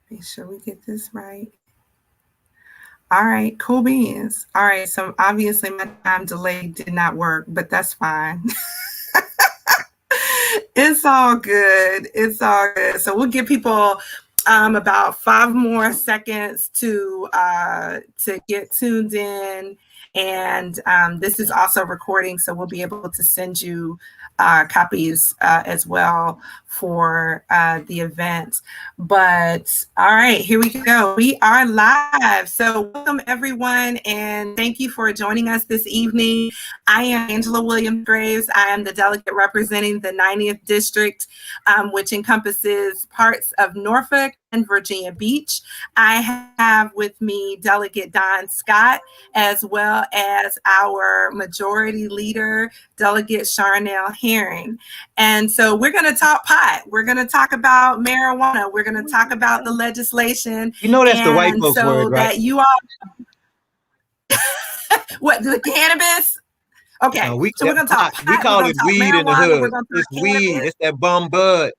Make sure we get this right. All right, cool beans. All right, so obviously my time delay did not work, but that's fine. It's all good. It's all good. So we'll give people about 5 more seconds to get tuned in. And this is also recording, so we'll be able to send you copies as well for the event. But all right, here we go. We are live. So welcome everyone, and thank you for joining us this evening. I am Angela Williams Graves. I am the delegate representing the 90th District, which encompasses parts of Norfolk and Virginia Beach. I have with me Delegate Don Scott, as well as our majority leader, Delegate Charnel Herring. And so we're going to talk pot. We're going to talk about marijuana. We're going to talk about the legislation. You know that's the white folks word, right? That you all, what, the cannabis? Okay, so we're going to talk pot. We call it weed in the hood. It's weed. It's that bum bud.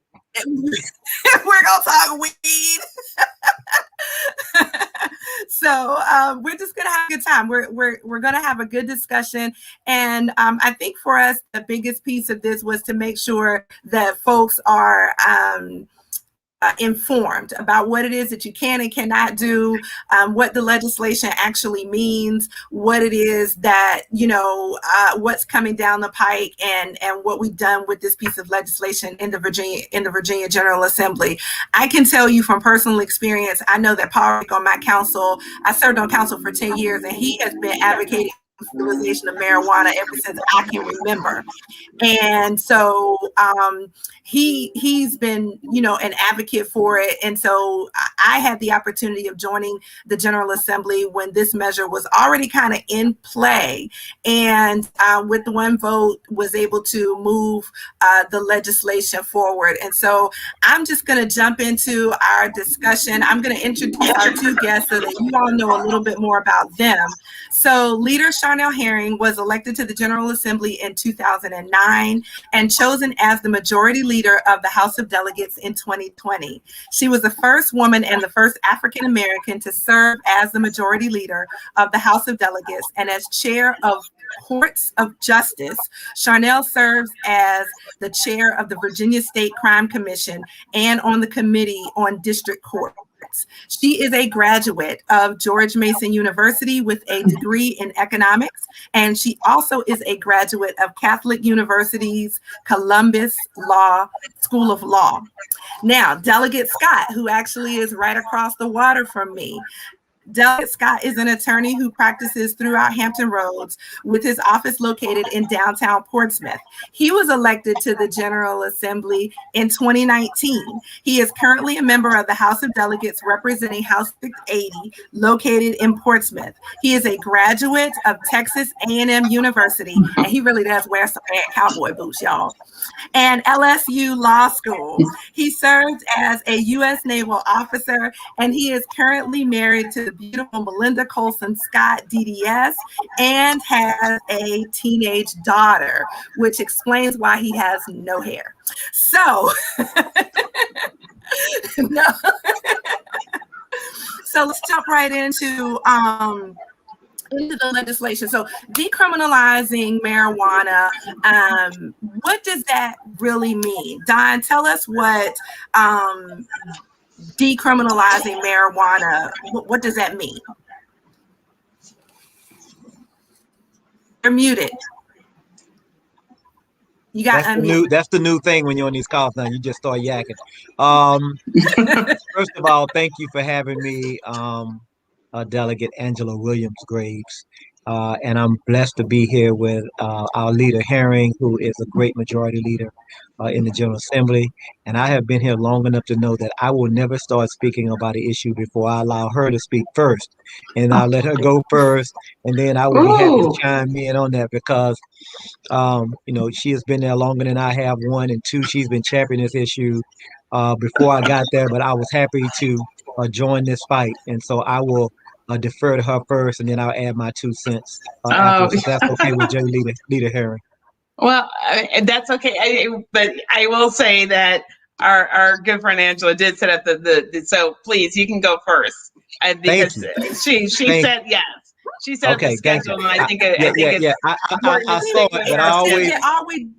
We're going to talk weed. So we're just gonna have a good time. We're gonna have a good discussion, and I think for us the biggest piece of this was to make sure that folks are informed about what it is that you can and cannot do, what the legislation actually means, what it is that, you know, what's coming down the pike, and what we've done with this piece of legislation in the Virginia General Assembly. I can tell you from personal experience, I know that Paul on my council, I served on council for 10 years, and he has been advocating legalization of marijuana ever since I can remember. And so he's been, you know, an advocate for it. And so I had the opportunity of joining the General Assembly when this measure was already kind of in play, and with one vote was able to move the legislation forward. And so I'm just going to jump into our discussion. I'm going to introduce our two guests so that you all know a little bit more about them. So Leader Charnel Herring was elected to the General Assembly in 2009 and chosen as the majority leader of the House of Delegates in 2020. She was the first woman and the first African American to serve as the majority leader of the House of Delegates, and as chair of Courts of Justice, Charnel serves as the chair of the Virginia State Crime Commission and on the Committee on District Court. She is a graduate of George Mason University with a degree in economics, and she also is a graduate of Catholic University's Columbus School of Law. Now, Delegate Scott, who actually is right across the water from me, Delegate Scott is an attorney who practices throughout Hampton Roads with his office located in downtown Portsmouth. He was elected to the General Assembly in 2019. He is currently a member of the House of Delegates representing House District 80, located in Portsmouth. He is a graduate of Texas A&M University, and he really does wear some bad cowboy boots, y'all, and LSU Law School. He served as a U.S. naval officer, and he is currently married to the beautiful Melinda Colson Scott, DDS, and has a teenage daughter, which explains why he has no hair. So, no. So let's jump right into the legislation. So decriminalizing marijuana, what does that really mean? Don, tell us what decriminalizing marijuana, what does that mean? You're muted. You got that's the new thing when you're on these calls now. You just start yakking. First of all, thank you for having me, Delegate Angela Williams Graves. And I'm blessed to be here with our leader, Herring, who is a great majority leader in the General Assembly. And I have been here long enough to know that I will never start speaking about an issue before I allow her to speak first. And I'll let her go first, and then I will be happy to chime in on that because, you know, she has been there longer than I have, one, and two, she's been championing this issue before I got there, but I was happy to join this fight. And so I will defer to her first, and then I'll add my 2 cents afterwards, if that's okay with your leader Herring. Well, that's okay. But I will say that our good friend Angela did set up the so please you can go first Thank because you. she Thank said yes. She set up the Okay, thank you. schedule, and I think Yeah, I think yeah, it's yeah. important to I saw stick it, with but People I our think always, schedule. that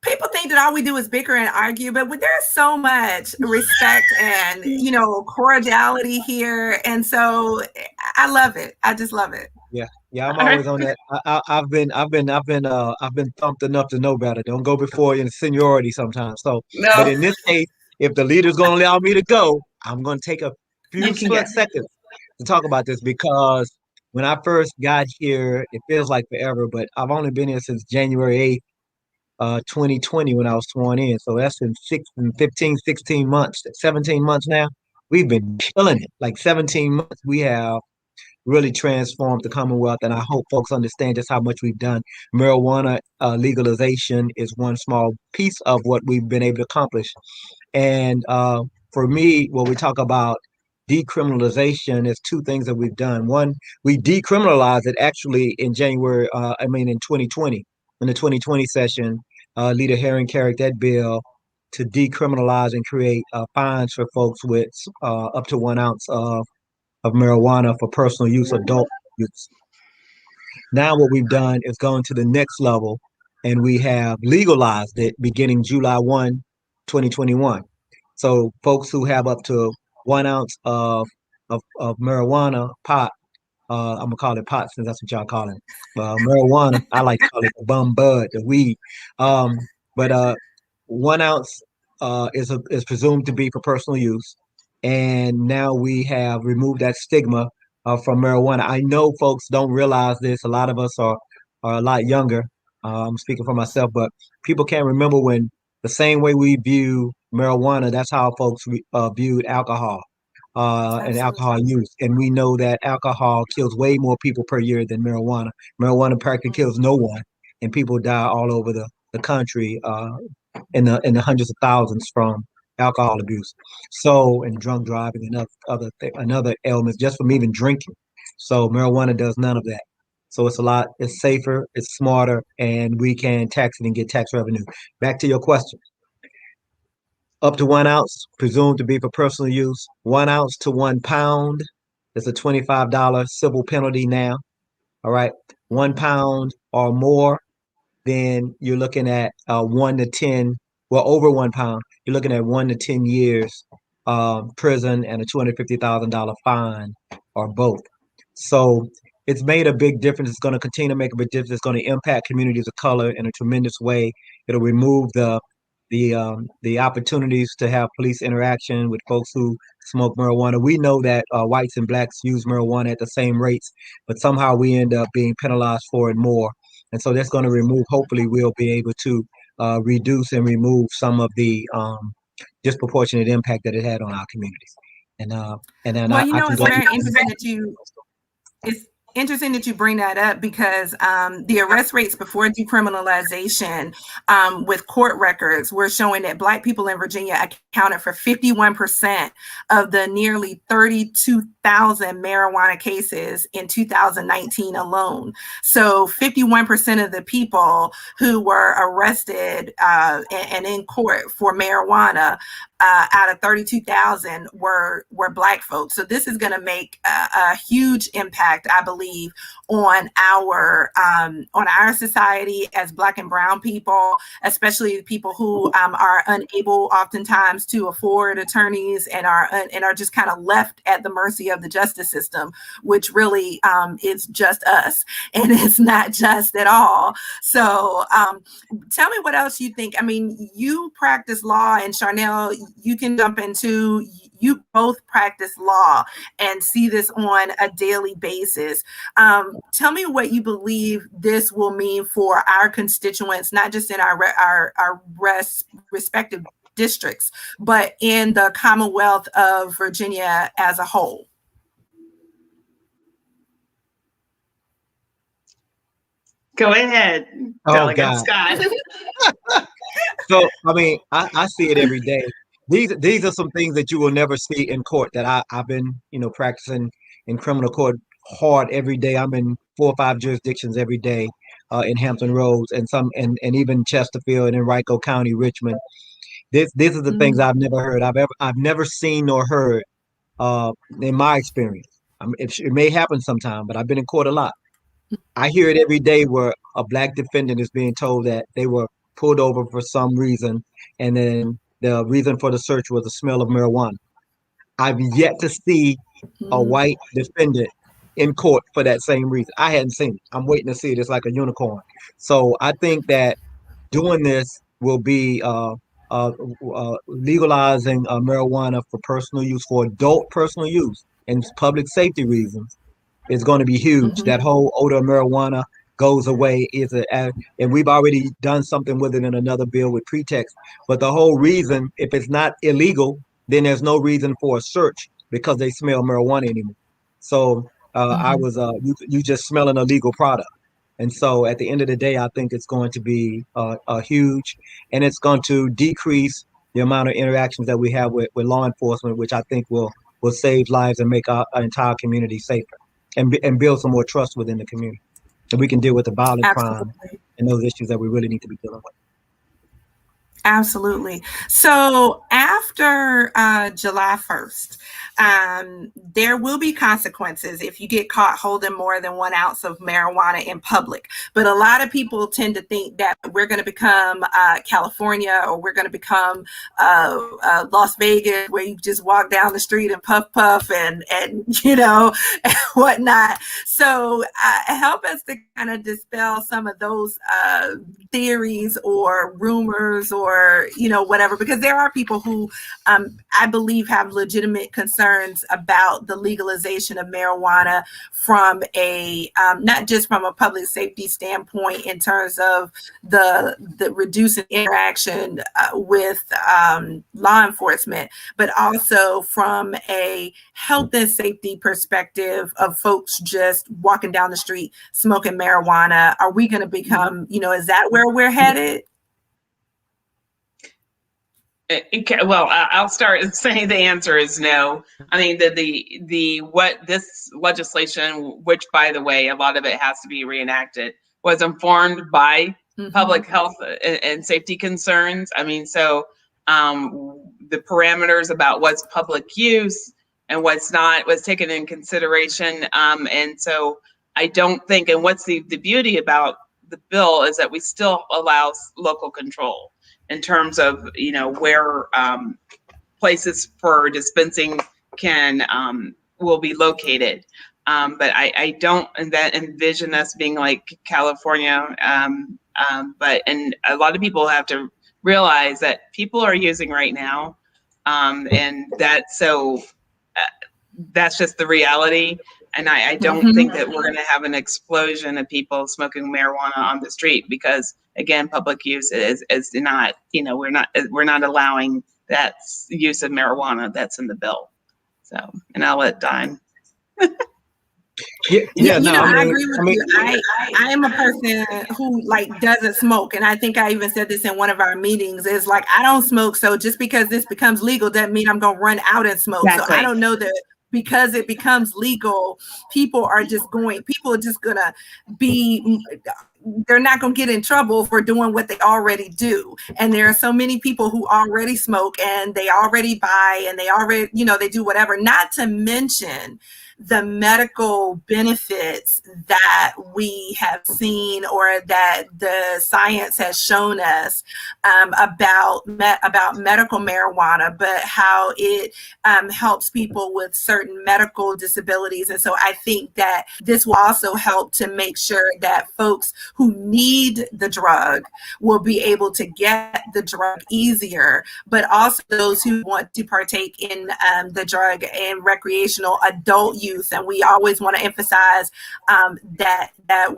people think that all we do is bicker and argue, but there's so much respect and cordiality here, and so I love it. I just love it. yeah, yeah. I'm All right. always on that. I've been thumped enough to know better. Don't go before in seniority sometimes. So, but No, in this case, if the leader's going to allow me to go, I'm going to take a few you can go. split seconds to talk about this because when I first got here, it feels like forever, but I've only been here since January 8th, 2020 when I was sworn in. So that's in 15, 16 months, 17 months now. We've been killing it. Like 17 months, we have really transformed the Commonwealth, and I hope folks understand just how much we've done. Marijuana legalization is one small piece of what we've been able to accomplish. And for me, when we talk about decriminalization, there's two things that we've done. One, we decriminalized it actually in January, in 2020, in the 2020 session, Leader Herring carried that bill to decriminalize and create fines for folks with up to 1 ounce of marijuana for personal use, adult use. Now, what we've done is gone to the next level and we have legalized it beginning July 1, 2021. So, folks who have up to 1 ounce of marijuana pot, I'm gonna call it pot since that's what y'all call it. Marijuana, I like to call it the bum bud, the weed. Um, but 1 ounce is presumed to be for personal use, and now we have removed that stigma from marijuana. I know folks don't realize this. A lot of us are a lot younger. I'm speaking for myself, but people can't remember when the same way we view marijuana, that's how folks viewed alcohol and alcohol Absolutely. use. And we know that alcohol kills way more people per year than marijuana. Marijuana practically kills no one, and people die all over the country in the hundreds of thousands from alcohol abuse. So, and drunk driving and another ailments just from even drinking. So, marijuana does none of that. So it's safer, it's smarter, and we can tax it and get tax revenue. Back to your question. Up to 1 ounce, presumed to be for personal use. 1 ounce to 1 pound is a $25 civil penalty now. All right. 1 pound or more, then you're looking at 1 to 10, well, over 1 pound, you're looking at 1 to 10 years prison and a $250,000 fine or both. So it's made a big difference. It's going to continue to make a big difference. It's going to impact communities of color in a tremendous way. It'll remove the opportunities to have police interaction with folks who smoke marijuana. We know that whites and blacks use marijuana at the same rates, but somehow we end up being penalized for it more. And so that's going to remove, hopefully, we'll be able to reduce and remove some of the disproportionate impact that it had on our communities. And and then Well, I can it's go. very interesting that it's interesting that you bring that up because the arrest rates before decriminalization with court records were showing that Black people in Virginia accounted for 51% of the nearly 32,000 marijuana cases in 2019 alone. So 51% of the people who were arrested and in court for marijuana out of 32,000 were Black folks. So this is going to make a huge impact, I believe, on our society as Black and brown people, especially people who are unable oftentimes to afford attorneys and are just kind of left at the mercy of the justice system, which really is just us and it's not just at all. So tell me what else you think. I mean, you practice law, and Charnel, you can jump into, you both practice law and see this on a daily basis. Tell me what you believe this will mean for our constituents, not just in our respective districts, but in the Commonwealth of Virginia as a whole. Go ahead, Oh Delegate God. Scott. So I see it every day. These are some things that you will never see in court that I've been, practicing in criminal court hard every day. I'm in 4 or 5 jurisdictions every day in Hampton Roads and even Chesterfield and Henrico County, Richmond. This is the things Mm, I've never heard. I've never seen nor heard in my experience. It may happen sometime, but I've been in court a lot. I hear it every day where a black defendant is being told that they were pulled over for some reason, and then the reason for the search was the smell of marijuana. I've yet to see a mm, white defendant in court for that same reason. I hadn't seen it. I'm waiting to see it. It's like a unicorn. So I think that doing this will be legalizing marijuana for personal use, for adult personal use, and public safety reasons is going to be huge. mhm, That whole odor of marijuana goes away. And we've already done something with it in another bill with pretext. But the whole reason, if it's not illegal, then there's no reason for a search because they smell marijuana anymore. So I mhm. was you just smell an illegal product. And so at the end of the day, I think it's going to be a huge, and it's going to decrease the amount of interactions that we have with law enforcement, which I think will save lives and make our entire community safer and build some more trust within the community. And we can deal with the violent crime Absolutely. and those issues that we really need to be dealing with. Absolutely. So after July 1st, there will be consequences if you get caught holding more than 1 ounce of marijuana in public. But a lot of people tend to think that we're going to become California, or we're going to become Las Vegas, where you just walk down the street and puff puff and and whatnot. So help us to kind of dispel some of those theories or rumors, or whatever, because there are people who I believe have legitimate concerns about the legalization of marijuana from a not just from a public safety standpoint in terms of the reducing interaction with law enforcement, but also from a health and safety perspective of folks just walking down the street smoking marijuana. Are we going to become, is that where we're headed? Well, I'll start saying the answer is no. I mean, the what this legislation, which by the way, a lot of it has to be reenacted, was informed by Mm-hmm. public health and safety concerns. I mean, so the parameters about what's public use and what's not was taken in consideration. And so I don't think, and what's the beauty about the bill is that we still allow local control in terms of where places for dispensing can will be located. But I don't envision us being like California. But and a lot of people have to realize that people are using right now, and that's just the reality. And I don't think Mm-hmm. that we're going to have an explosion of people smoking marijuana on the street because, again, public use is not, we're not allowing that use of marijuana that's in the bill. So, and I'll let Don. Yeah, Yeah, yeah, no, I agree with you. I am a person who like doesn't smoke, and I think I even said this in one of our meetings. Is like I don't smoke, so just because this becomes legal doesn't mean I'm gonna run out and smoke. So I Exactly. don't know that because it becomes legal, people are just gonna be. They're not going to get in trouble for doing what they already do. And there are so many people who already smoke and they already buy and they already, they do whatever, not to mention the medical benefits that we have seen or that the science has shown us about medical marijuana, but how it helps people with certain medical disabilities. And so I think that this will also help to make sure that folks who need the drug will be able to get the drug easier, but also those who want to partake in the drug in recreational adult use. And we always want to emphasize that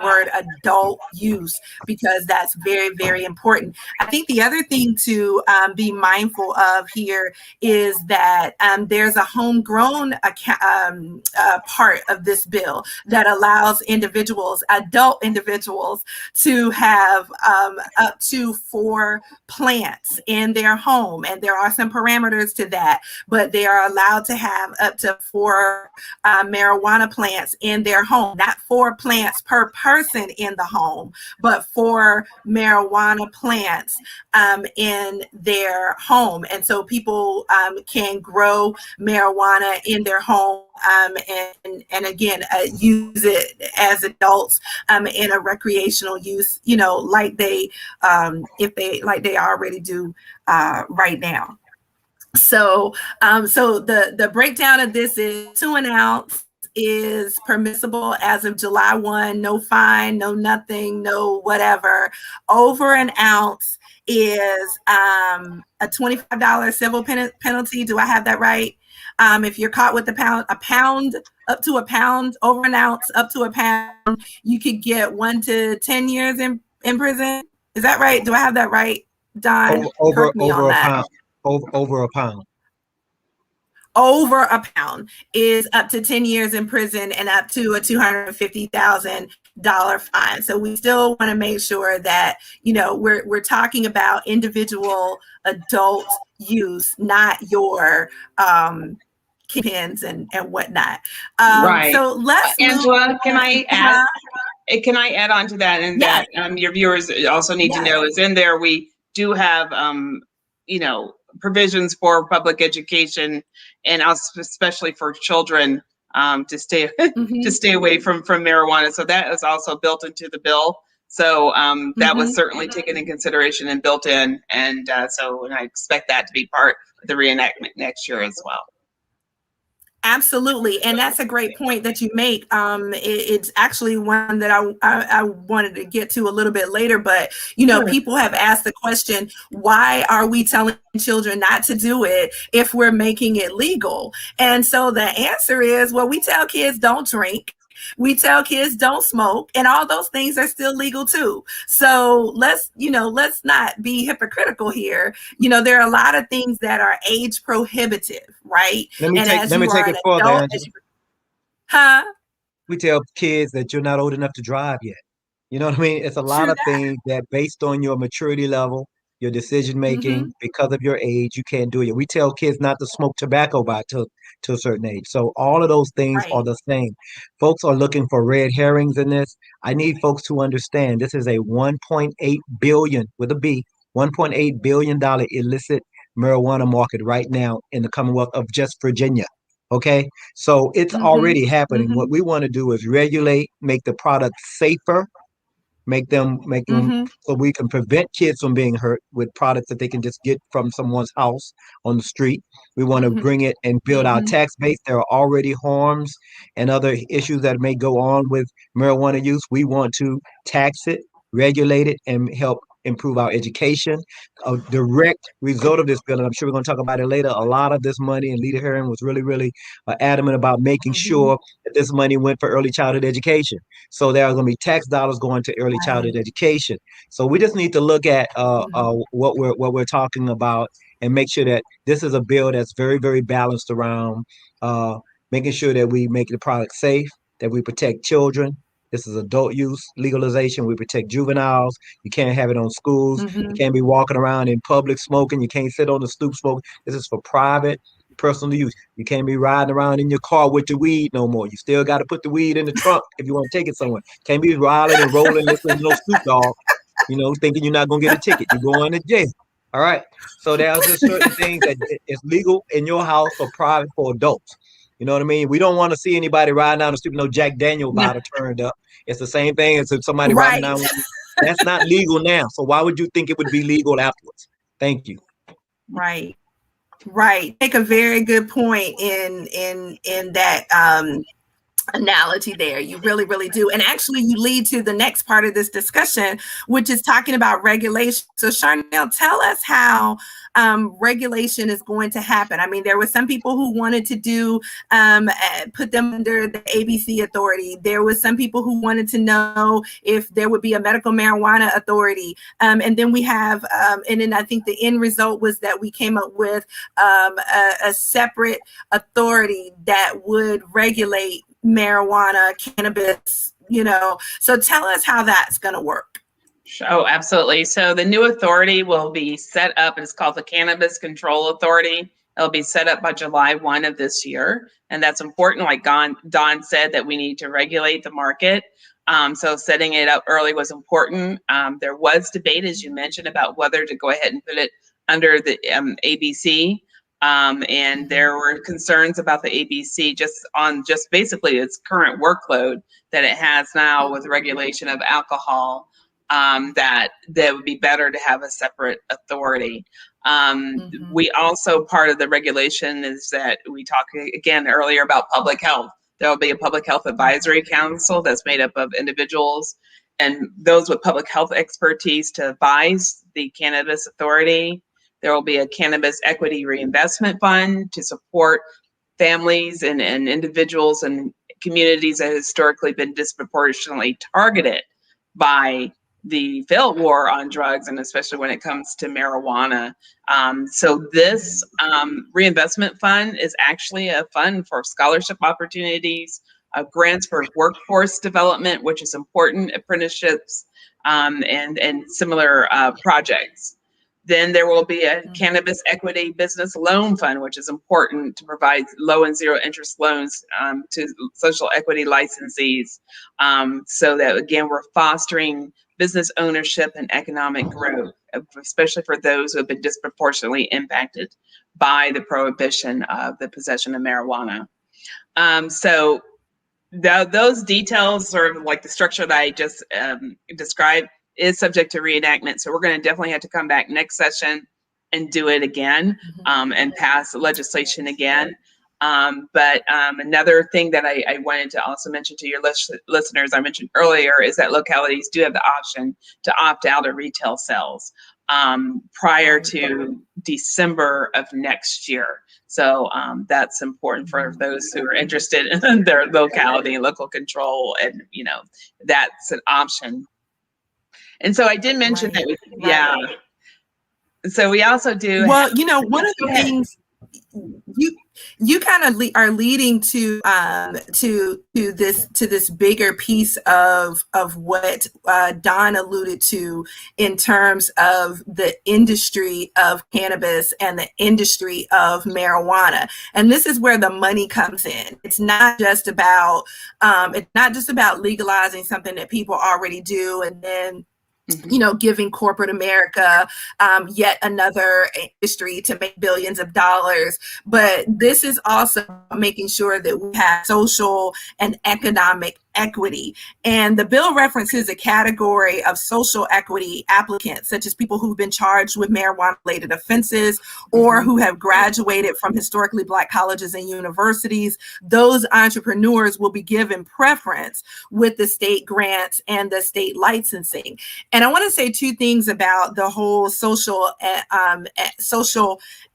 word adult use, because that's very, very important. I think the other thing to be mindful of here is that there's a homegrown part of this bill that allows adult individuals to have up to 4 plants in their home. And there are some parameters to that, but they are allowed to have up to 4 marijuana plants in their home, not 4 plants per person in the home, but 4 marijuana plants in their home. And so people can grow marijuana in their home and again, use it as adults in a recreational use, like they already do right now. So, so the breakdown of this is 2 an ounce is permissible as of July 1, no fine, no nothing, no whatever. Over an ounce is a $25 civil penalty. Do I have that right? If you're caught with a pound, up to a pound, over an ounce, up to a pound, you could get 1 to 10 years in prison. Is that right? Do I have that right, Don? Correct me on Over a that. pound. Over a pound. Over a pound is up to 10 years in prison and up to a $250,000 fine. So we still want to make sure that, we're talking about individual adult use, not your pins and whatnot. Right. So let's Angela, can I add? Can I add on to that? And yes. that your viewers also need to know is in there we do have provisions for public education and especially for children to stay to stay away from marijuana. So that is also built into the bill. So that was certainly taken in consideration and built in, and so I expect that to be part of the reenactment next year as well. Absolutely. And that's a great point that you make. It's actually one that I wanted to get to a little bit later, but, Sure. People have asked the question, why are we telling children not to do it if we're making it legal? And so the answer is, well, we tell kids don't drink. We tell kids don't smoke, and all those things are still legal too. So let's not be hypocritical here. There are a lot of things that are age prohibitive, right? Let me take it further, Angela. We tell kids that you're not old enough to drive yet. You know what I mean? It's a lot of things that based on your maturity level, your decision making, because of your age, you can't do it. We tell kids not to smoke tobacco to a certain age. So all of those things are the same. Folks are looking for red herrings in this. I need folks to understand this is a 1.8 billion with a B, $1.8 billion illicit marijuana market right now in the Commonwealth of just Virginia. Okay, so it's already happening. What we want to do is regulate, make the product safer, make them so we can prevent kids from being hurt with products that they can just get from someone's house on the street. We want to bring it and build our tax base. There are already harms and other issues that may go on with marijuana use. We want to tax it, regulate it, and help improve our education. A direct result of this bill, and I'm sure we're going to talk about it later, a lot of this money, and Leader Herring was really adamant about making sure that this money went for early childhood education. So there are going to be tax dollars going to early childhood education. So we just need to look at what we're talking about and make sure that this is a bill that's very balanced around making sure that we make the product safe, that we protect children. This is adult use legalization. We protect juveniles. You can't have it on schools. You can't be walking around in public smoking. You can't sit on the stoop smoking. This is for private, personal use. You can't be riding around in your car with your weed no more. You still got to put the weed in the trunk if you want to take it somewhere. Can't be riding and rolling, listening to no Snoop Dogg, thinking you're not going to get a ticket. You're going to jail. All right. So there's just certain things that is legal in your house or private for adults. You know what I mean? We don't want to see anybody riding down the street with no Jack Daniel bottle turned up. It's the same thing as if somebody riding down with you. That's not legal now. So why would you think it would be legal afterwards? Thank you. Right. Make a very good point in that analogy there. You really do. And actually you lead to the next part of this discussion, which is talking about regulation. So Charnel, tell us how regulation is going to happen. I mean, there were some people who wanted to do put them under the ABC authority. There was some people who wanted to know if there would be a medical marijuana authority. And then we have, and then I think the end result was that we came up with a separate authority that would regulate marijuana, cannabis, So tell us how that's going to work. Oh, absolutely. So the new authority will be set up. It's called the Cannabis Control Authority. It'll be set up by July 1 of this year. And that's important. Like Don said, that we need to regulate the market. So setting it up early was important. There was debate, as you mentioned, about whether to go ahead and put it under the ABC. And there were concerns about the ABC just basically its current workload that it has now with regulation of alcohol. That would be better to have a separate authority. We also, part of the regulation is that we talked again earlier about public health. There will be a public health advisory council that's made up of individuals and those with public health expertise to advise the cannabis authority. There will be a cannabis equity reinvestment fund to support families and individuals and communities that have historically been disproportionately targeted by the failed war on drugs, and especially when it comes to marijuana. So this reinvestment fund is actually a fund for scholarship opportunities, grants for workforce development, which is important, apprenticeships, and similar projects. Then there will be a cannabis equity business loan fund, which is important to provide low and zero interest loans to social equity licensees. So that, again, we're fostering business ownership and economic growth, especially for those who have been disproportionately impacted by the prohibition of the possession of marijuana. So those details, sort of like the structure that I just described, is subject to reenactment. So we're going to definitely have to come back next session and do it again and pass legislation again. But another thing that I wanted to also mention to your listeners, I mentioned earlier, is that localities do have the option to opt out of retail sales prior to December of next year. So that's important for those who are interested in their locality and local control, and that's an option. And so I did mention that, yeah. So we also do. Well, one of the things you kind of are leading to this bigger piece of what Don alluded to in terms of the industry of cannabis and the industry of marijuana, and this is where the money comes in. It's not just about legalizing something that people already do and then giving corporate America yet another industry to make billions of dollars. But this is also making sure that we have social and economic equity. And the bill references a category of social equity applicants, such as people who've been charged with marijuana-related offenses or who have graduated from historically Black colleges and universities. Those entrepreneurs will be given preference with the state grants and the state licensing. And I want to say two things about the whole social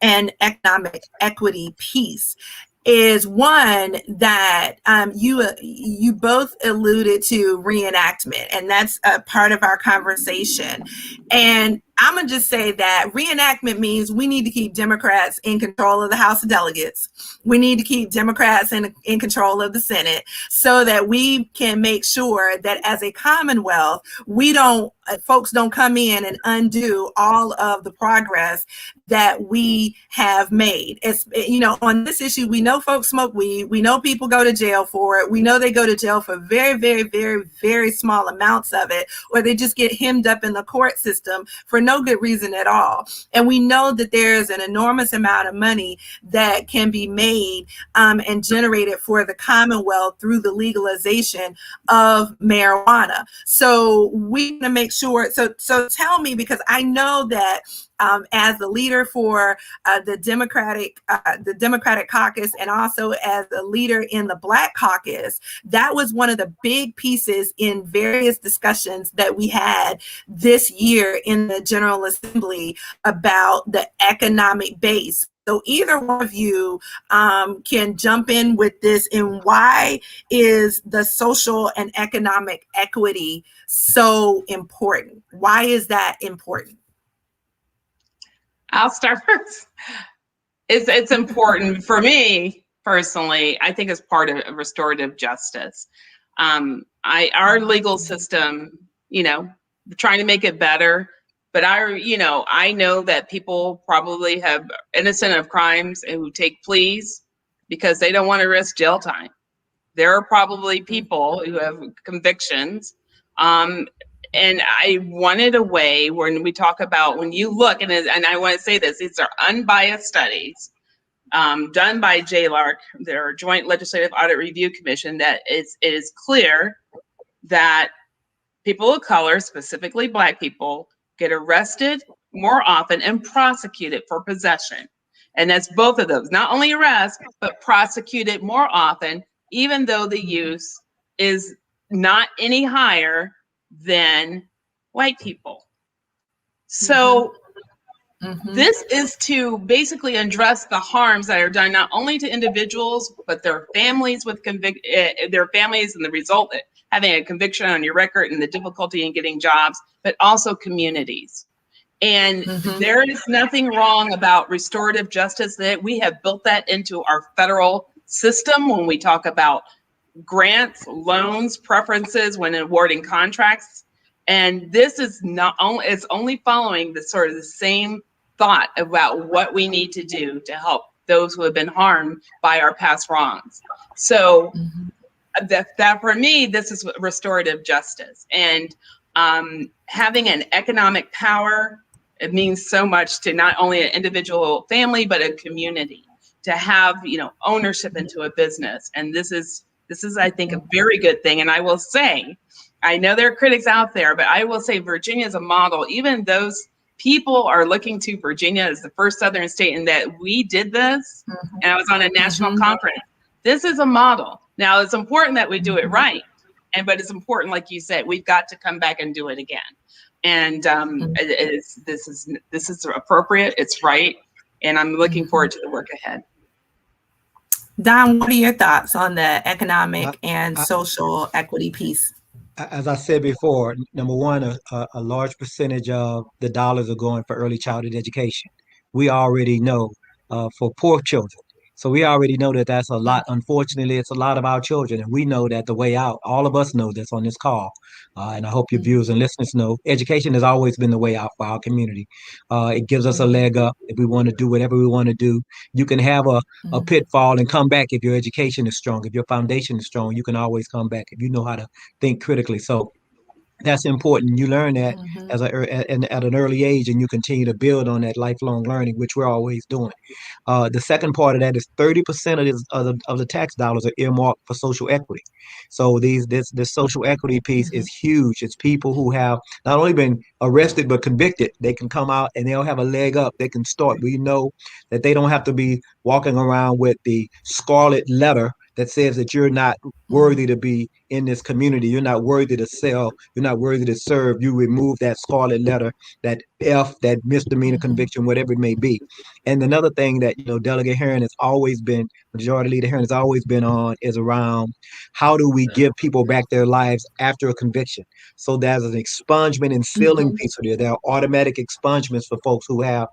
and economic equity piece. Is one that you both alluded to reenactment, and that's a part of our conversation. And I'm gonna just say that reenactment means we need to keep Democrats in control of the House of Delegates. We need to keep Democrats in control of the Senate so that we can make sure that as a Commonwealth, folks don't come in and undo all of the progress that we have made. It's, on this issue, we know folks smoke weed. We know people go to jail for it. We know they go to jail for very, very, very, very small amounts of it, or they just get hemmed up in the court system for no good reason at all. And we know that there's an enormous amount of money that can be made and generated for the Commonwealth through the legalization of marijuana. So we want to make sure. So tell me, because I know that as the leader for the Democratic caucus, and also as a leader in the Black caucus, that was one of the big pieces in various discussions that we had this year in the General Assembly about the economic base. So either one of you can jump in with this, and why is the social and economic equity so important? Why is that important? I'll start first. It's important for me personally. I think it's part of restorative justice. Our legal system, you know, trying to make it better. But I know that people probably have innocent of crimes and who take pleas because they don't want to risk jail time. There are probably people who have convictions. Um, and I wanted a way when we talk about when you look, and I want to say this, these are unbiased studies done by JLARC, their Joint Legislative Audit Review Commission, that it is clear that people of color, specifically Black people, get arrested more often and prosecuted for possession. And that's both of those, not only arrest, but prosecuted more often, even though the use is not any higher than white people. So this is to basically address the harms that are done not only to individuals, but their families with their families and the result of having a conviction on your record and the difficulty in getting jobs, but also communities. And there is nothing wrong about restorative justice. That we have built that into our federal system when we talk about grants, loans, preferences when awarding contracts. And this is not only, it's only following the sort of the same thought about what we need to do to help those who have been harmed by our past wrongs. So that for me, this is restorative justice. And having an economic power, it means so much to not only an individual family, but a community to have, ownership into a business. And this is, I think, a very good thing. And I will say, I know there are critics out there, but I will say Virginia is a model. Even those people are looking to Virginia as the first Southern state, and that we did this. And I was on a national conference. This is a model. Now, it's important that we do it right. But it's important, like you said, we've got to come back and do it again. And this is appropriate. It's right. And I'm looking forward to the work ahead. Don, what are your thoughts on the economic and social equity piece? As I said before, number one, a large percentage of the dollars are going for early childhood education. We already know for poor children. So we already know that that's a lot. Unfortunately, it's a lot of our children. And we know that the way out, all of us know this on this call. And I hope your viewers and listeners know, education has always been the way out for our community. It gives us a leg up if we want to do whatever we want to do. You can have a pitfall and come back if your education is strong. If your foundation is strong, you can always come back if you know how to think critically. So that's important. You learn that at an early age, and you continue to build on that lifelong learning, which we're always doing. The second part of that is 30% of the tax dollars are earmarked for social equity. So this social equity piece is huge. It's people who have not only been arrested but convicted. They can come out and they'll have a leg up. They can start. We know that they don't have to be walking around with the scarlet letter that says that you're not worthy to be in this community. You're not worthy to sell. You're not worthy to serve. You remove that scarlet letter, that F, that misdemeanor conviction, whatever it may be. And another thing that, Delegate Herring has always been, Majority Leader Herring has always been on is around how do we give people back their lives after a conviction? So there's an expungement and sealing piece of there. There are automatic expungements for folks who have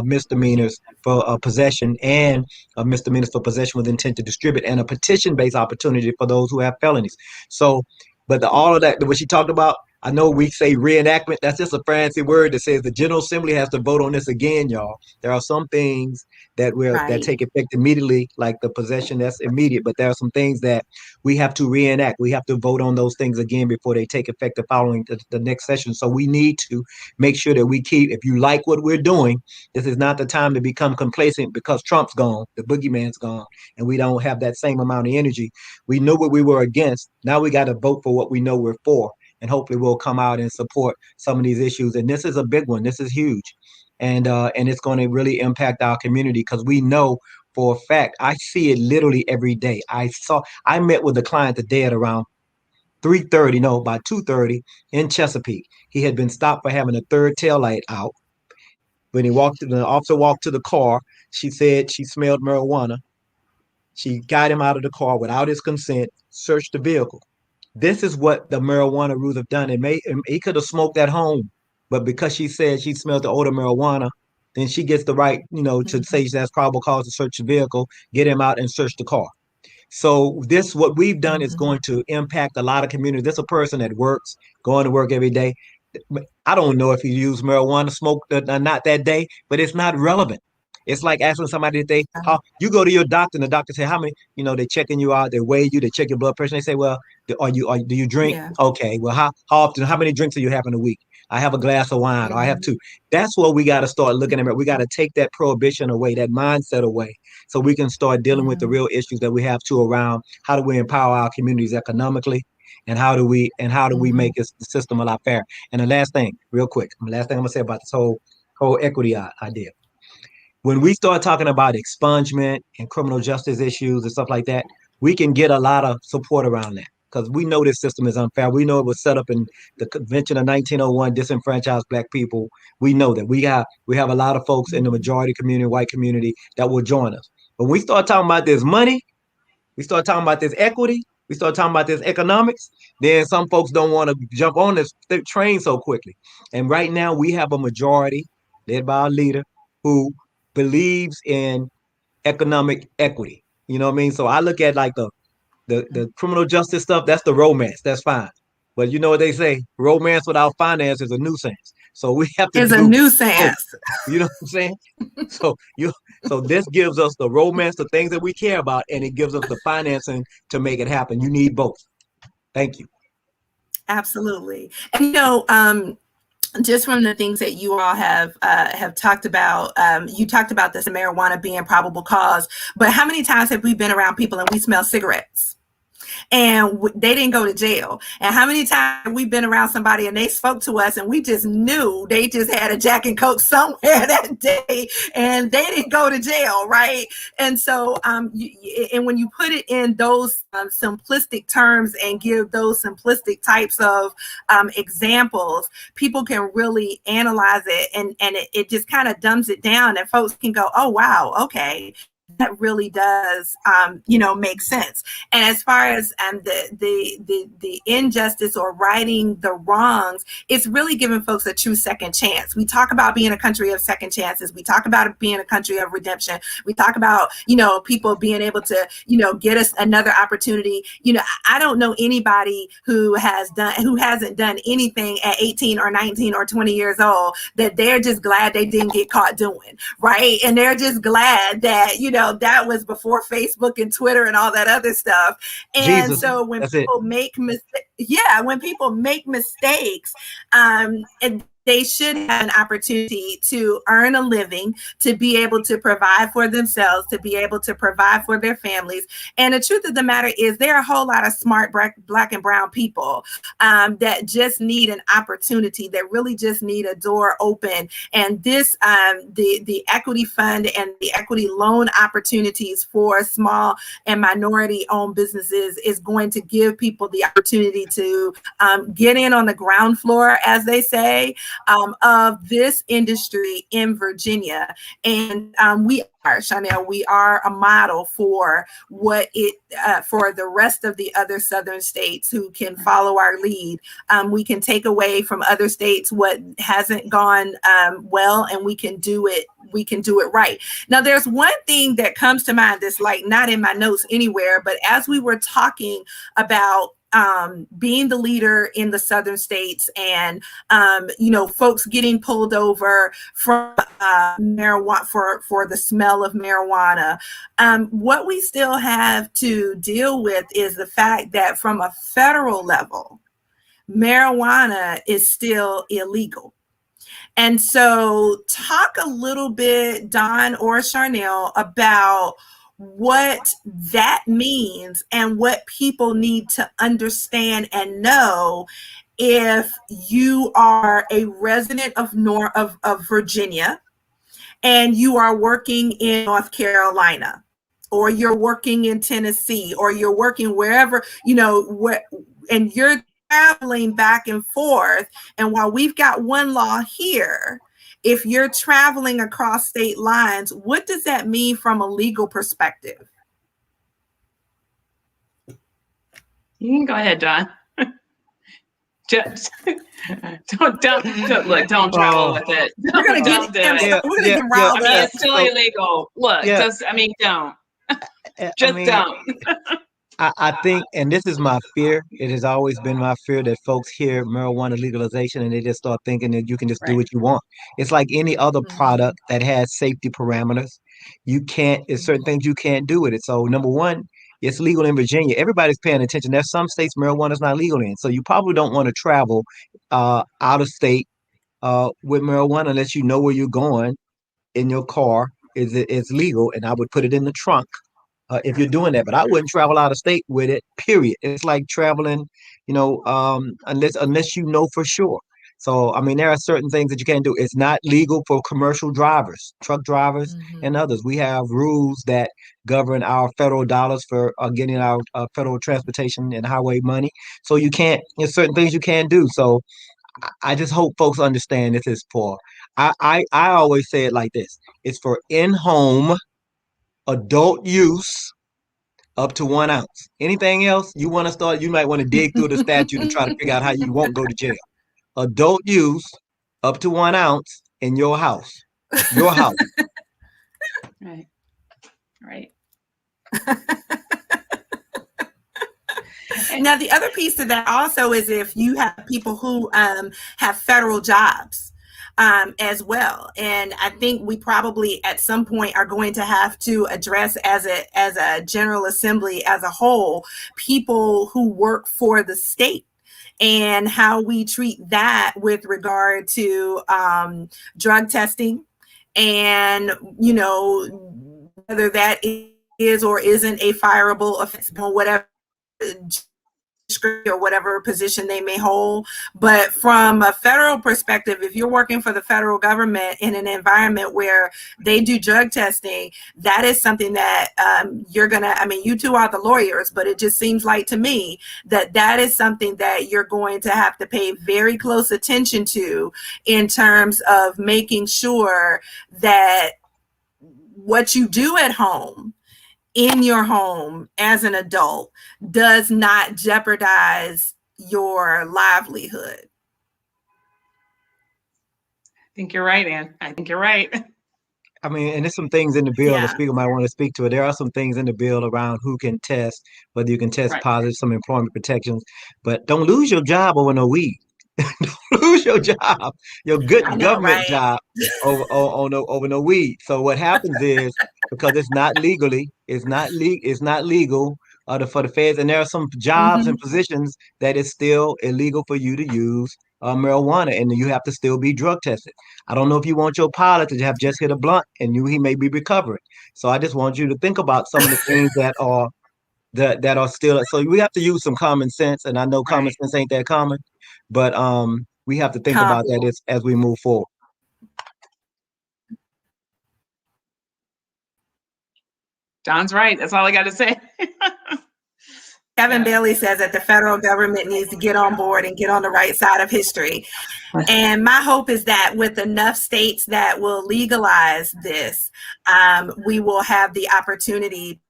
misdemeanors for possession and misdemeanors for possession with intent to distribute, and a petition-based opportunity for those who have felonies. So, but all of that, what she talked about, I know we say reenactment. That's just a fancy word that says the General Assembly has to vote on this again, y'all. There are some things that that take effect immediately, like the possession, that's immediate. But there are some things that we have to reenact. We have to vote on those things again before they take effect the following the next session. So we need to make sure that we keep, if you like what we're doing, this is not the time to become complacent because Trump's gone, the boogeyman's gone, and we don't have that same amount of energy. We know what we were against. Now we got to vote for what we know we're for. And hopefully we'll come out and support some of these issues. And this is a big one. This is huge. And it's going to really impact our community because we know for a fact, I see it literally every day. I met with a client today at around 3:30, no, by 2:30 in Chesapeake. He had been stopped for having a third taillight out. When the officer walked to the car, she said she smelled marijuana. She got him out of the car without his consent, searched the vehicle. This is what the marijuana rules have done. He could have smoked at home, but because she said she smelled the odor of marijuana, then she gets the right, to say that's probable cause to search the vehicle, get him out and search the car. So this, what we've done is Mhm. going to impact a lot of communities. This is a person that works, going to work every day. I don't know if you use marijuana, smoke not that day, but it's not relevant. It's like asking somebody if they how you go to your doctor and the doctor say how many, they checking you out, they weigh you, they check your blood pressure. They say, well, do you drink? Yeah. Okay, well, how often, how many drinks do you have in a week? I have a glass of wine, or I have Mhm. two. That's what we got to start looking at. We got to take that prohibition away, that mindset away, so we can start dealing with the Mhm. real issues that we have to around how do we empower our communities economically, and how do we Mhm. make the system a lot fair. And the last thing, real quick, the last thing I'm gonna say about this whole equity idea. When we start talking about expungement and criminal justice issues and stuff like that, we can get a lot of support around that because we know this system is unfair. We know it was set up in the Convention of 1901, disenfranchised Black people. We know that we have a lot of folks in the Mhm. majority community, white community, that will join us. But when we start talking about this money, we start talking about this equity, we start talking about this economics, then some folks don't want to jump on this train so quickly. And right now we have a majority led by our leader who believes in economic equity. You know what I mean? So I look at like the criminal justice stuff, that's the romance, that's fine. But you know what they say, romance without finance is a nuisance. So we have to Is a do both. nuisance. You know what I'm saying? So you so this gives us the romance, the things that we care about, and it gives us the financing to make it happen. You need both. Thank you. Absolutely. And just from the things that you all have talked about, you talked about this marijuana being probable cause, but how many times have we been around people and we smell cigarettes? And they didn't go to jail. And how many times have we been around somebody and they spoke to us and we just knew they just had a Jack and Coke somewhere that day and they didn't go to jail, right? And so, and when you put it in those simplistic terms and give those simplistic types of examples, people can really analyze it, and it just kind of dumbs it down, and folks can go, oh, wow, okay, that really does, make sense. And as far as the injustice or righting the wrongs, it's really giving folks a true second chance. We talk about being a country of second chances. We talk about it being a country of redemption. We talk about, people being able to, get us another opportunity. I don't know anybody who hasn't done anything at 18 or 19 or 20 years old that they're just glad they didn't get caught doing, right? And they're just glad that, that was before Facebook and Twitter and all that other stuff. And Jesus, so when that's it. people make mistakes, and they should have an opportunity to earn a living, to be able to provide for themselves, to be able to provide for their families. And the truth of the matter is, there are a whole lot of smart Black and brown people that just need an opportunity, that really just need a door open. And this, the equity fund and the equity loan opportunities for small and minority owned businesses is going to give people the opportunity to get in on the ground floor, as they say, of this industry in Virginia. And Chanel, we are a model for for the rest of the other Southern states who can follow our lead. We can take away from other states what hasn't gone well, and we can do it. We can do it right. Now, there's one thing that comes to mind that's like not in my notes anywhere, but as we were talking about being the leader in the Southern states, and folks getting pulled over from marijuana for the smell of marijuana, what we still have to deal with is the fact that from a federal level, marijuana is still illegal. And so, talk a little bit, Don or Charnel, about what that means and what people need to understand and know if you are a resident of Virginia and you are working in North Carolina, or you're working in Tennessee, or you're working wherever, and you're traveling back and forth. And while we've got one law here, if you're traveling across state lines, what does that mean from a legal perspective? You can go ahead, Don. Just don't look. Don't travel with it. We're gonna Don't do it. Yeah, we're gonna yeah, get yeah. I riled mean, up. it's still So illegal. Look, yeah, don't. I Just mean, don't. I think, and this is my fear. It has always been my fear that folks hear marijuana legalization and they just start thinking that you can just do Right. what you want. It's like any other Mhm, product that has safety parameters. You can't, there's certain mhm, things you can't do with it. So, number one, it's legal in Virginia. Everybody's paying attention. There's some states marijuana is not legal in. So, you probably don't want to travel out of state with marijuana unless you know where you're going in your car. It's legal, and I would put it in the trunk if you're doing that. But I wouldn't travel out of state with it. Period. It's like traveling, unless you know for sure. So I mean, there are certain things that you can't do. It's not legal for commercial drivers, truck drivers, and mhm. others. We have rules that govern our federal dollars for getting our federal transportation and highway money. So you can't. There's certain things you can't do. So I just hope folks understand this is for. I always say it like this: it's for in-home adult use up to 1 ounce. Anything else you want to start, you might want to dig through the statute and try to figure out how you won't go to jail. Adult use up to 1 ounce in your house. Your house. Right. Right. And Now, the other piece of that also is if you have people who have federal jobs as well, and I think we probably at some point are going to have to address as a General Assembly as a whole people who work for the state and how we treat that with regard to drug testing and whether that is or isn't a fireable offense or whatever or whatever position they may hold. But from a federal perspective, if you're working for the federal government in an environment where they do drug testing, that is something that you're going to, I mean, you two are the lawyers, but it just seems like to me that that is something that you're going to have to pay very close attention to in terms of making sure that what you do at home in your home as an adult does not jeopardize your livelihood. I think you're right, Ann. I think you're right. I mean, and there's some things in the bill. The Yeah. speaker might want to speak to it. There are some things in the bill around who can test, whether you can test Right. positive, some employment protections, but don't lose your job over no weed. Lose your job, your I good know, government right? job over no weed. So what happens is because it's not legal for the feds, and there are some jobs and Mm-hmm. positions that it's still illegal for you to use marijuana, and you have to still be drug tested. I don't know if you want your pilot to have just hit a blunt and he may be recovering. So I just want you to think about some of the things that are still. So we have to use some common sense, and I know common Right. sense ain't that common, but we have to think Com- about that as we move forward. John's right. That's all I got to say. Kevin Yeah. Bailey says that the federal government needs to get on board and get on the right side of history. And my hope is that with enough states that will legalize this, we will have the opportunity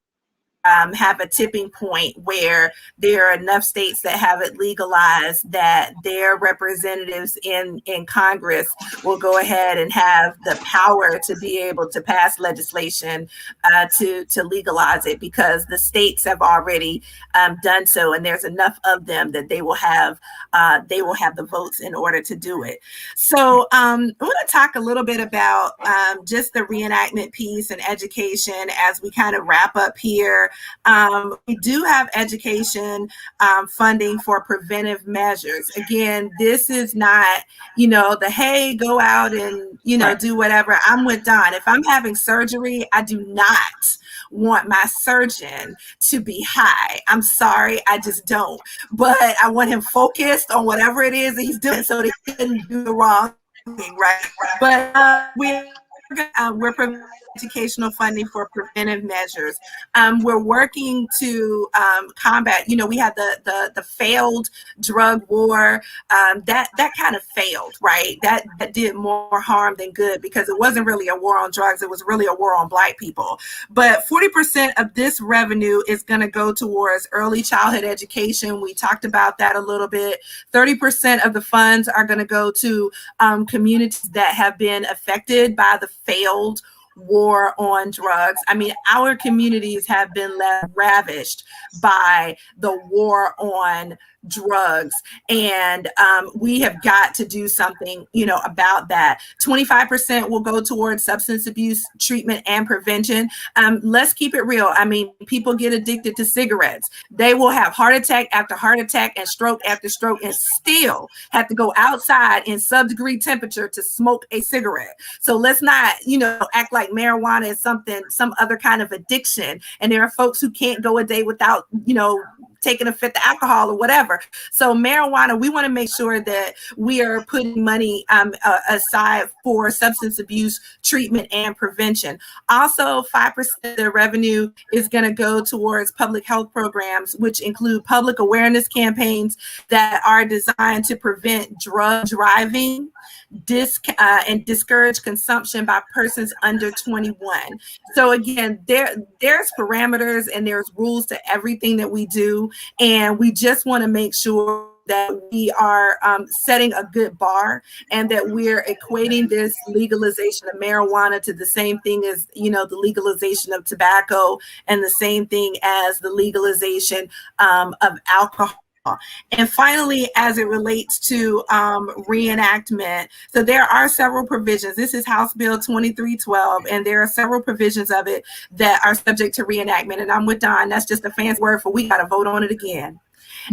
have a tipping point where there are enough states that have it legalized that their representatives in Congress will go ahead and have the power to be able to pass legislation to legalize it because the states have already done so, and there's enough of them that they will have the votes in order to do it. So I want to talk a little bit about just the reenactment piece and education as we kind of wrap up here. We do have education funding for preventive measures. Again, this is not, the hey, go out and, Right. do whatever. I'm with Don. If I'm having surgery, I do not want my surgeon to be high. I'm sorry, I just don't. But I want him focused on whatever it is that he's doing so that he can do the wrong thing, right? But we're providing educational funding for preventive measures. We're working to combat. We had the failed drug war. That kind of failed, right? That did more harm than good because it wasn't really a war on drugs. It was really a war on Black people. But 40% of this revenue is going to go towards early childhood education. We talked about that a little bit. 30% of the funds are going to go to communities that have been affected by the failed war on drugs. I mean, our communities have been left ravished by the war on drugs, and we have got to do something, about that. 25% will go towards substance abuse treatment and prevention. Let's keep it real. I mean, people get addicted to cigarettes. They will have heart attack after heart attack and stroke after stroke, and still have to go outside in sub-degree temperature to smoke a cigarette. So let's not, act like marijuana is some other kind of addiction. And there are folks who can't go a day without, taking a fifth of alcohol or whatever. So marijuana, we want to make sure that we are putting money aside for substance abuse treatment and prevention. Also, 5% of the revenue is going to go towards public health programs, which include public awareness campaigns that are designed to prevent drug driving, and discourage consumption by persons under 21. So again, there's parameters and there's rules to everything that we do, and we just want to make sure that we are setting a good bar, and that we're equating this legalization of marijuana to the same thing as, the legalization of tobacco, and the same thing as the legalization of alcohol. And finally, as it relates to reenactment, so there are several provisions. This is House Bill 2312, and there are several provisions of it that are subject to reenactment. And I'm with Don. That's just a fancy word for we got to vote on it again.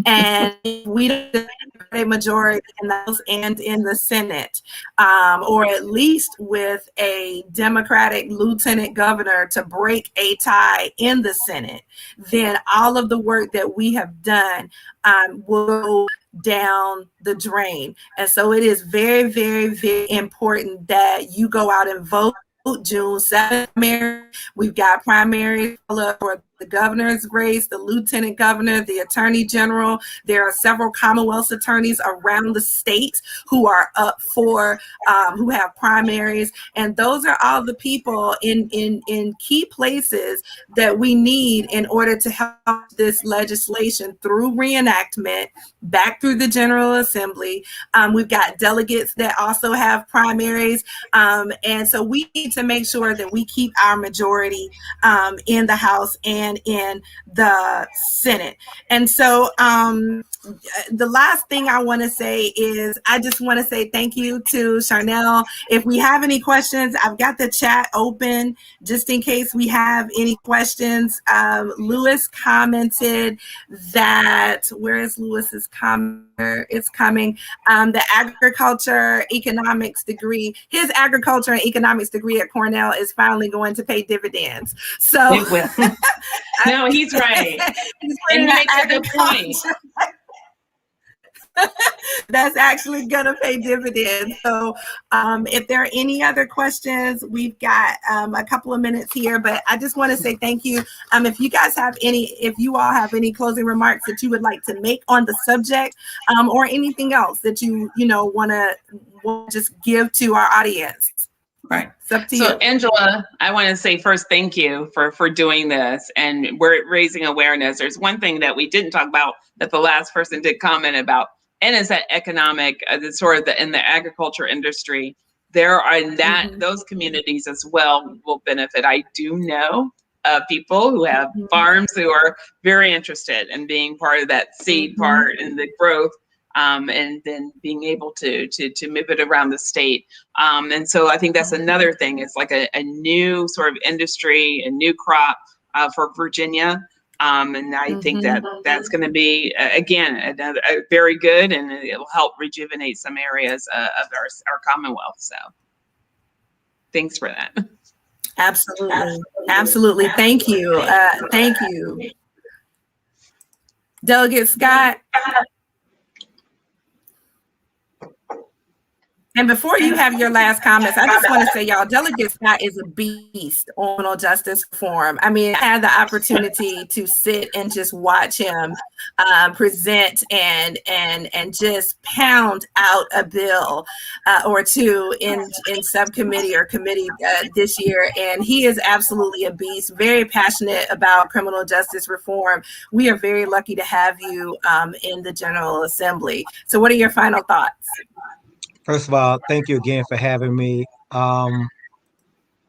And we don't have a majority in the House and in the Senate, or at least with a Democratic lieutenant governor to break a tie in the Senate, then all of the work that we have done will go down the drain. And so it is very, very, very important that you go out and vote. June 7th, we've got primaries for the governor's race, the lieutenant governor, the attorney general. There are several Commonwealth attorneys around the state who are up for, who have primaries. And those are all the people in key places that we need in order to help this legislation through reenactment back through the General Assembly. We've got delegates that also have primaries. And so we need to make sure that we keep our majority in the House and in the Senate. And so the last thing I want to say is I just want to say thank you to Charnel. If we have any questions, I've got the chat open just in case we have any questions. Lewis commented that, where is Lewis's comment? It's coming. The agriculture economics degree, his agriculture and economics degree at Cornell is finally going to pay dividends. So it will. No, he's right. And he makes a good point. That's actually going to pay dividends. So if there are any other questions, we've got a couple of minutes here, but I just want to say thank you. If you all have any closing remarks that you would like to make on the subject, or anything else that you want to just give to our audience. Right. It's up to you. So Angela, I want to say first, thank you for doing this, and we're raising awareness. There's one thing that we didn't talk about that the last person did comment about, and is that economic, in the agriculture industry, there are those communities as well will benefit. I do know people who have farms who are very interested in being part of that seed part and the growth. And then being able to move it around the state. And so I think that's another thing. It's like a new sort of industry, a new crop for Virginia. And I think that's going to be, again, a very good, and it'll help rejuvenate some areas of our Commonwealth. So thanks for that. Absolutely. Thank you. Thank you. Delegate Scott. And before you have your last comments, I just want to say, y'all, Delegate Scott is a beast on criminal justice reform. I mean, I had the opportunity to sit and just watch him present and just pound out a bill or two in subcommittee or committee this year. And he is absolutely a beast, very passionate about criminal justice reform. We are very lucky to have you in the General Assembly. So what are your final thoughts? First of all, thank you again for having me.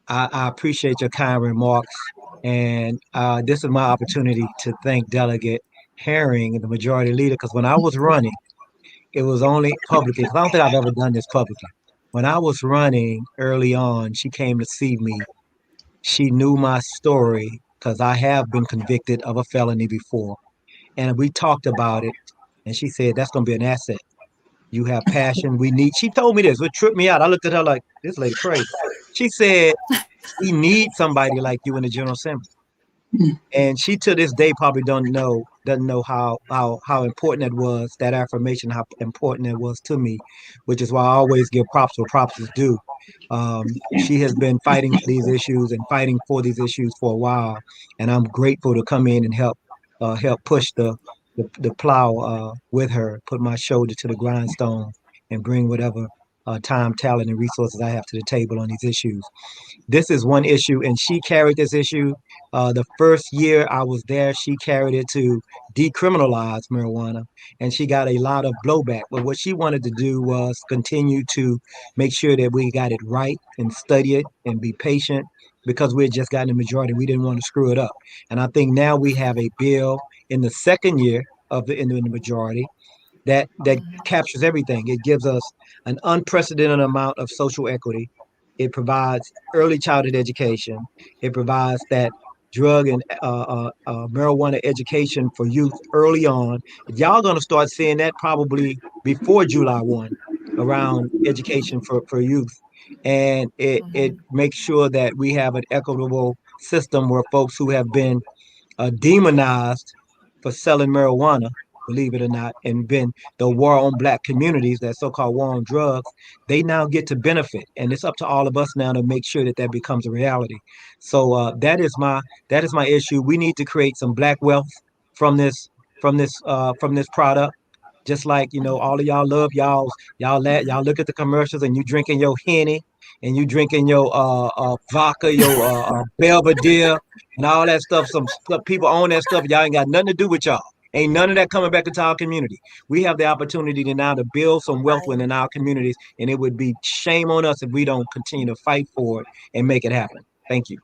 I appreciate your kind remarks, and this is my opportunity to thank Delegate Herring, the majority leader, because when I was running, it was only publicly, because I don't think I've ever done this publicly. When I was running early on, she came to see me. She knew my story because I have been convicted of a felony before. And we talked about it. And she said, that's going to be an asset. You have passion. We need, she told me this, it tripped me out. I looked at her like, this lady crazy. She said, we need somebody like you in the General Assembly. And she to this day probably doesn't know how important it was, that affirmation, how important it was to me, which is why I always give props where props is due. She has been fighting for these issues and fighting for these issues for a while, and I'm grateful to come in and help push the plow with her, put my shoulder to the grindstone, and bring whatever time, talent, and resources I have to the table on these issues. This is one issue, and she carried this issue. The first year I was there, she carried it to decriminalize marijuana, and she got a lot of blowback. But what she wanted to do was continue to make sure that we got it right and study it and be patient because we had just gotten the majority. We didn't want to screw it up. And I think now we have a bill in the second year of in the majority that captures everything. It gives us an unprecedented amount of social equity. It provides early childhood education. It provides that drug and marijuana education for youth early on. Y'all gonna start seeing that probably before July 1 around education for youth. And it Mhm. makes sure that we have an equitable system where folks who have been demonized for selling marijuana, believe it or not, and been the war on black communities, that so-called war on drugs, they now get to benefit. And it's up to all of us now to make sure that that becomes a reality. So that is my issue. We need to create some black wealth from this from this product. Just like, all of y'all love y'all look at the commercials and you drinking your Henny and you drinking your vodka, your Belvedere and all that stuff. Some stuff people own that stuff. Y'all ain't got nothing to do with y'all. Ain't none of that coming back into our community. We have the opportunity to now to build some wealth Right. within our communities, and it would be shame on us if we don't continue to fight for it and make it happen. Thank you.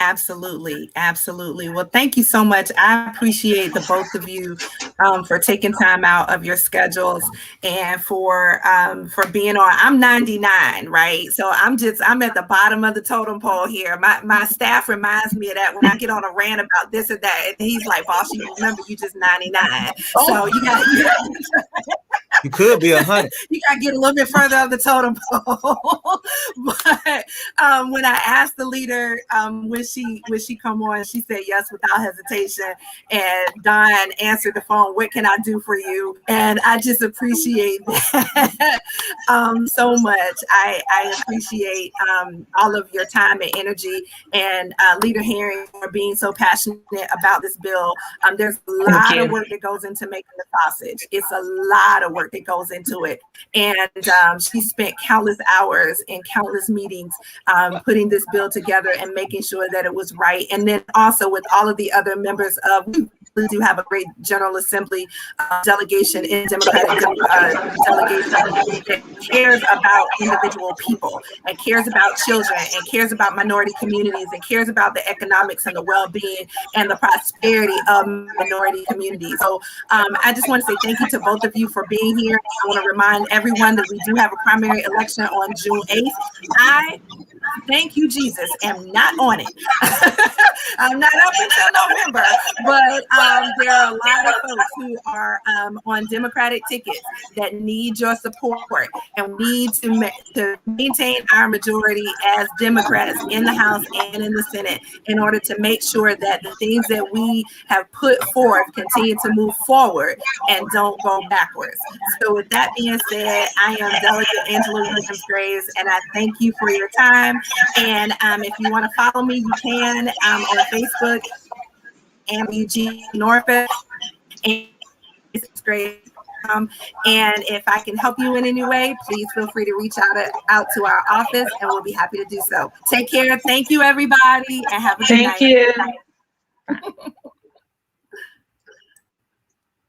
Absolutely, absolutely. Well, thank you so much. I appreciate the both of you for taking time out of your schedules and for being on. I'm 99, right? So I'm at the bottom of the totem pole here. My staff reminds me of that when I get on a rant about this or that, and he's like, "Boss, you remember you just 99." So Oh, You could be 100. you got to get a little bit further up the totem pole. But when I asked the leader would she come on, she said yes without hesitation. And Don answered the phone. What can I do for you? And I just appreciate that so much. I appreciate all of your time and energy, and Leader Herring for being so passionate about this bill. There's a thank lot of you. work that goes into making the sausage. It's a lot of work that goes into it. And she spent countless hours and countless meetings putting this bill together and making sure that it was right. And then also with all of the other members of, we do have a great General Assembly delegation in Democratic delegation that cares about individual people and cares about children and cares about minority communities and cares about the economics and the well-being and the prosperity of minority communities. So I just want to say thank you to both of you for being here. I want to remind everyone that we do have a primary election on June 8th. I, thank you, Jesus, am not on it. I'm not up until November, but there are a lot of folks who are on Democratic tickets that need your support, and we need to maintain our majority as Democrats in the House and in the Senate in order to make sure that the things that we have put forth continue to move forward and don't go backwards. So with that being said, I am Delegate Angela Williams Graves, and I thank you for your time. And if you want to follow me, you can on Facebook, AMUG Norfolk, and it's great. And if I can help you in any way, please feel free to reach out to our office, and we'll be happy to do so. Take care. Thank you, everybody, and have a good Thank night. you.